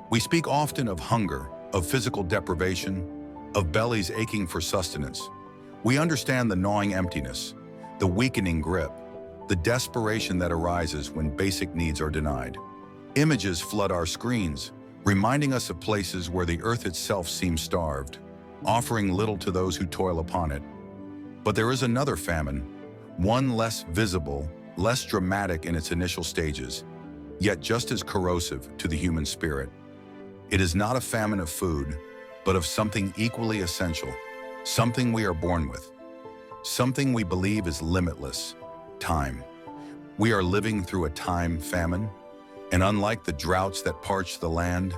We speak often of hunger, of physical deprivation, of bellies aching for sustenance. We understand the gnawing emptiness, the weakening grip, the desperation that arises when basic needs are denied. Images flood our screens, reminding us of places where the earth itself seems starved, offering little to those who toil upon it. But there is another famine, one less visible, less dramatic in its initial stages, yet just as corrosive to the human spirit. It is not a famine of food, but of something equally essential, something we are born with, something we believe is limitless: time. We are living through a time famine, and unlike the droughts that parch the land,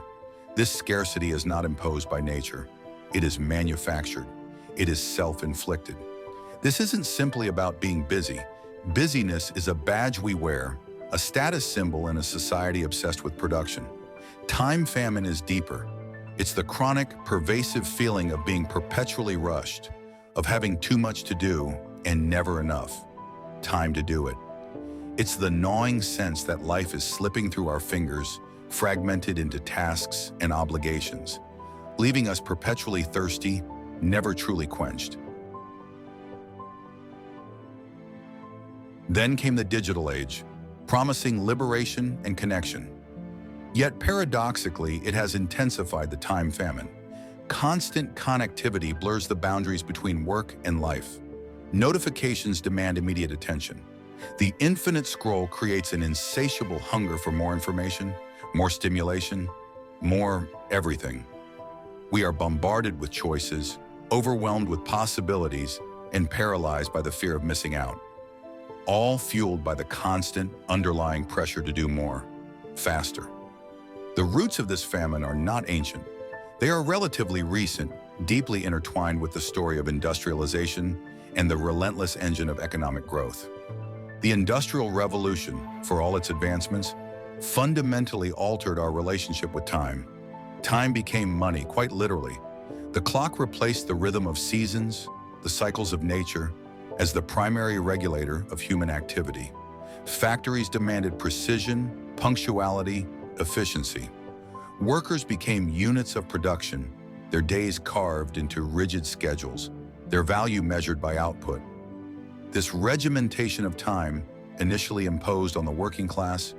this scarcity is not imposed by nature. It is manufactured. It is self-inflicted. This isn't simply about being busy. Busyness is a badge we wear, a status symbol in a society obsessed with production. Time famine is deeper. It's the chronic, pervasive feeling of being perpetually rushed, of having too much to do and never enough time to do it. It's the gnawing sense that life is slipping through our fingers, fragmented into tasks and obligations, leaving us perpetually thirsty, never truly quenched. Then came the digital age, promising liberation and connection. Yet paradoxically, it has intensified the time famine. Constant connectivity blurs the boundaries between work and life. Notifications demand immediate attention. The infinite scroll creates an insatiable hunger for more information, more stimulation, more everything. We are bombarded with choices, overwhelmed with possibilities, and paralyzed by the fear of missing out. All fueled by the constant, underlying pressure to do more, faster. The roots of this famine are not ancient. They are relatively recent, deeply intertwined with the story of industrialization and the relentless engine of economic growth. The Industrial Revolution, for all its advancements, fundamentally altered our relationship with time. Time became money, quite literally. The clock replaced the rhythm of seasons, the cycles of nature, as the primary regulator of human activity. Factories demanded precision, punctuality, efficiency. Workers became units of production, their days carved into rigid schedules, their value measured by output. This regimentation of time, initially imposed on the working class,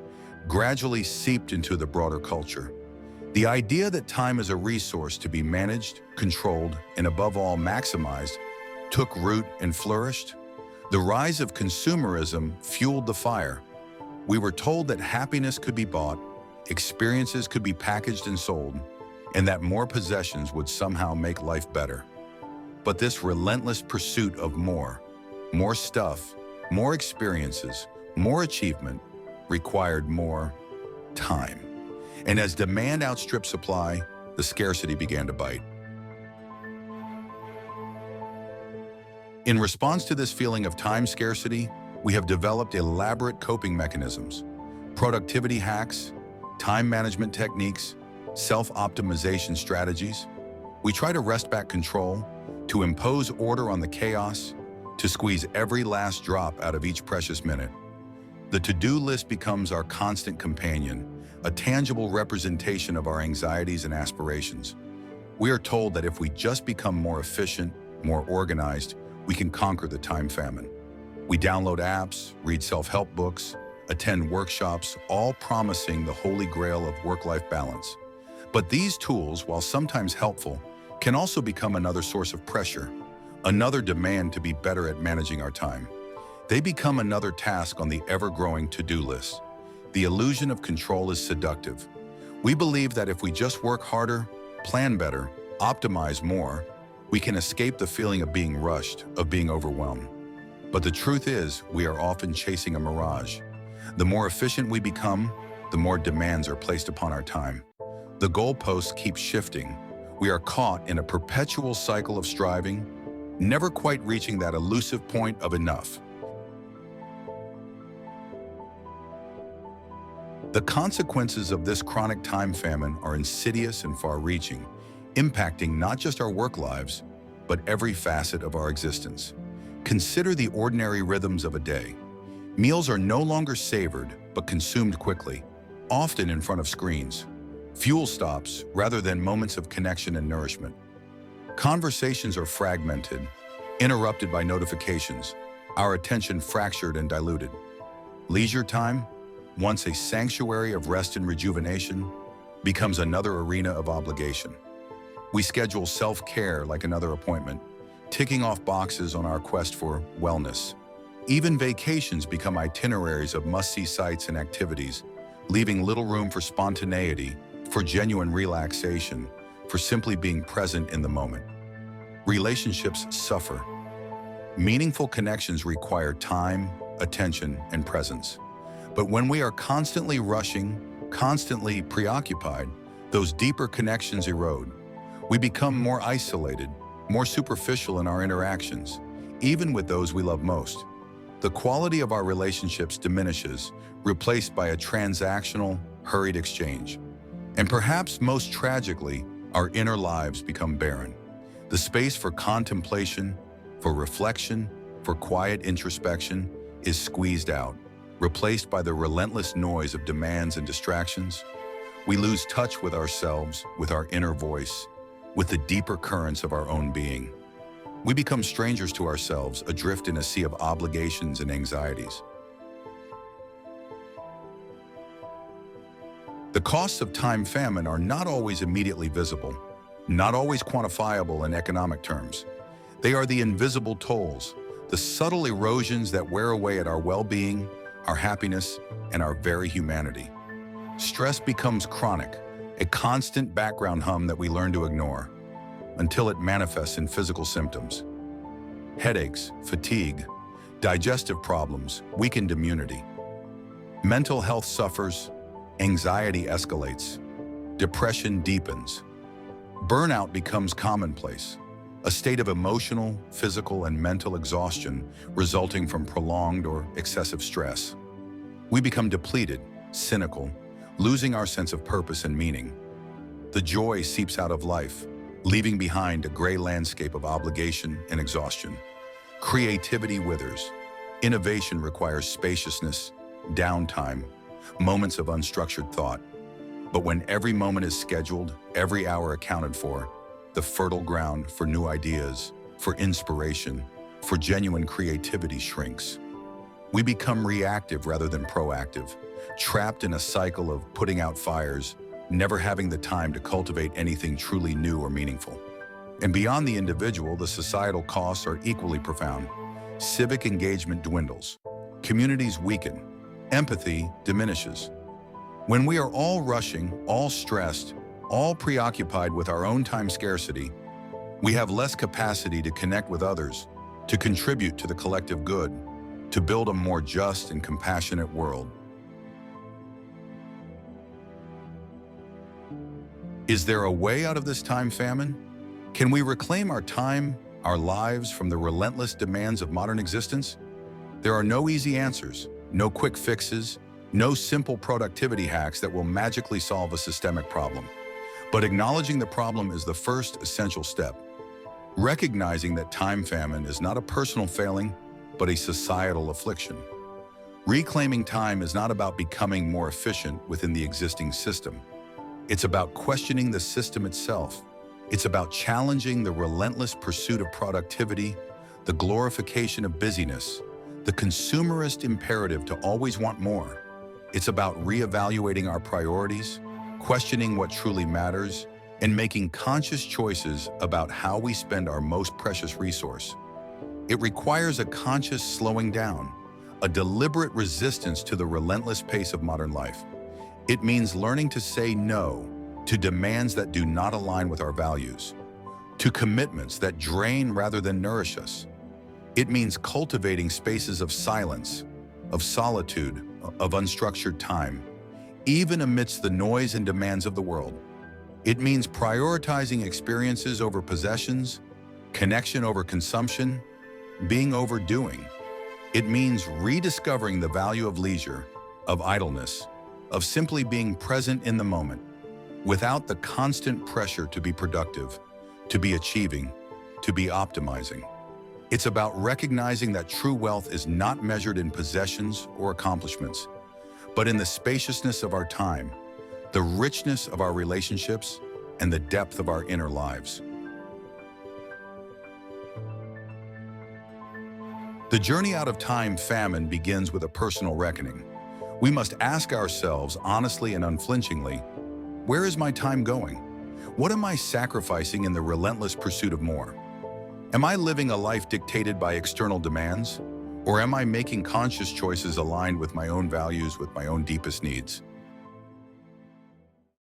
gradually seeped into the broader culture. The idea that time is a resource to be managed, controlled, and above all maximized took root and flourished. The rise of consumerism fueled the fire. We were told that happiness could be bought, experiences could be packaged and sold, and that more possessions would somehow make life better. But this relentless pursuit of more stuff, more experiences, more achievement, required more time. And as demand outstripped supply, the scarcity began to bite. In response to this feeling of time scarcity, we have developed elaborate coping mechanisms, productivity hacks, time management techniques, self-optimization strategies. We try to wrest back control, to impose order on the chaos, to squeeze every last drop out of each precious minute. The to-do list becomes our constant companion, a tangible representation of our anxieties and aspirations. We are told that if we just become more efficient, more organized, we can conquer the time famine. We download apps, read self-help books, attend workshops, all promising the holy grail of work-life balance. But these tools, while sometimes helpful, can also become another source of pressure, another demand to be better at managing our time. They become another task on the ever-growing to-do list. The illusion of control is seductive. We believe that if we just work harder, plan better, optimize more, we can escape the feeling of being rushed, of being overwhelmed. But the truth is, we are often chasing a mirage. The more efficient we become, the more demands are placed upon our time. The goalposts keep shifting. We are caught in a perpetual cycle of striving, never quite reaching that elusive point of enough. The consequences of this chronic time famine are insidious and far-reaching, impacting not just our work lives, but every facet of our existence. Consider the ordinary rhythms of a day. Meals are no longer savored, but consumed quickly, often in front of screens. fuel stops rather than moments of connection and nourishment. Conversations are fragmented, interrupted by notifications, our attention fractured and diluted. Leisure time, once a sanctuary of rest and rejuvenation, becomes another arena of obligation. We schedule self-care like another appointment, ticking off boxes on our quest for wellness. Even vacations become itineraries of must-see sites and activities, leaving little room for spontaneity, for genuine relaxation, for simply being present in the moment. Relationships suffer. Meaningful connections require time, attention, and presence. But when we are constantly rushing, constantly preoccupied, those deeper connections erode. We become more isolated, more superficial in our interactions, even with those we love most. The quality of our relationships diminishes, replaced by a transactional, hurried exchange. And perhaps most tragically, our inner lives become barren. The space for contemplation, for reflection, for quiet introspection is squeezed out, replaced by the relentless noise of demands and distractions. We lose touch with ourselves, with our inner voice, with the deeper currents of our own being. We become strangers to ourselves, adrift in a sea of obligations and anxieties. The costs of time famine are not always immediately visible, not always quantifiable in economic terms. They are the invisible tolls, the subtle erosions that wear away at our well-being, our happiness, and our very humanity. Stress becomes chronic, a constant background hum that we learn to ignore, until it manifests in physical symptoms. Headaches, fatigue, digestive problems, weakened immunity. Mental health suffers, anxiety escalates, depression deepens. Burnout becomes commonplace, a state of emotional, physical, and mental exhaustion resulting from prolonged or excessive stress. We become depleted, cynical, losing our sense of purpose and meaning. The joy seeps out of life, leaving behind a gray landscape of obligation and exhaustion. Creativity withers. Innovation requires spaciousness, downtime, moments of unstructured thought. But when every moment is scheduled, every hour accounted for, the fertile ground for new ideas, for inspiration, for genuine creativity shrinks. We become reactive rather than proactive, trapped in a cycle of putting out fires, never having the time to cultivate anything truly new or meaningful. And beyond the individual, the societal costs are equally profound. Civic engagement dwindles. Communities weaken. Empathy diminishes. When we are all rushing, all stressed, all preoccupied with our own time scarcity, we have less capacity to connect with others, to contribute to the collective good, to build a more just and compassionate world. Is there a way out of this time famine? Can we reclaim our time, our lives from the relentless demands of modern existence? There are no easy answers, no quick fixes, no simple productivity hacks that will magically solve a systemic problem. But acknowledging the problem is the first essential step. Recognizing that time famine is not a personal failing, but a societal affliction. Reclaiming time is not about becoming more efficient within the existing system. It's about questioning the system itself. It's about challenging the relentless pursuit of productivity, the glorification of busyness, the consumerist imperative to always want more. It's about reevaluating our priorities, questioning what truly matters, and making conscious choices about how we spend our most precious resource. It requires a conscious slowing down, a deliberate resistance to the relentless pace of modern life. It means learning to say no to demands that do not align with our values, to commitments that drain rather than nourish us. It means cultivating spaces of silence, of solitude, of unstructured time, even amidst the noise and demands of the world. It means prioritizing experiences over possessions, connection over consumption, being over doing. It means rediscovering the value of leisure, of idleness, of simply being present in the moment, without the constant pressure to be productive, to be achieving, to be optimizing. It's about recognizing that true wealth is not measured in possessions or accomplishments, but in the spaciousness of our time, the richness of our relationships, and the depth of our inner lives. The journey out of time famine begins with a personal reckoning. We must ask ourselves honestly and unflinchingly, where is my time going? What am I sacrificing in the relentless pursuit of more? Am I living a life dictated by external demands? Or am I making conscious choices aligned with my own values, with my own deepest needs?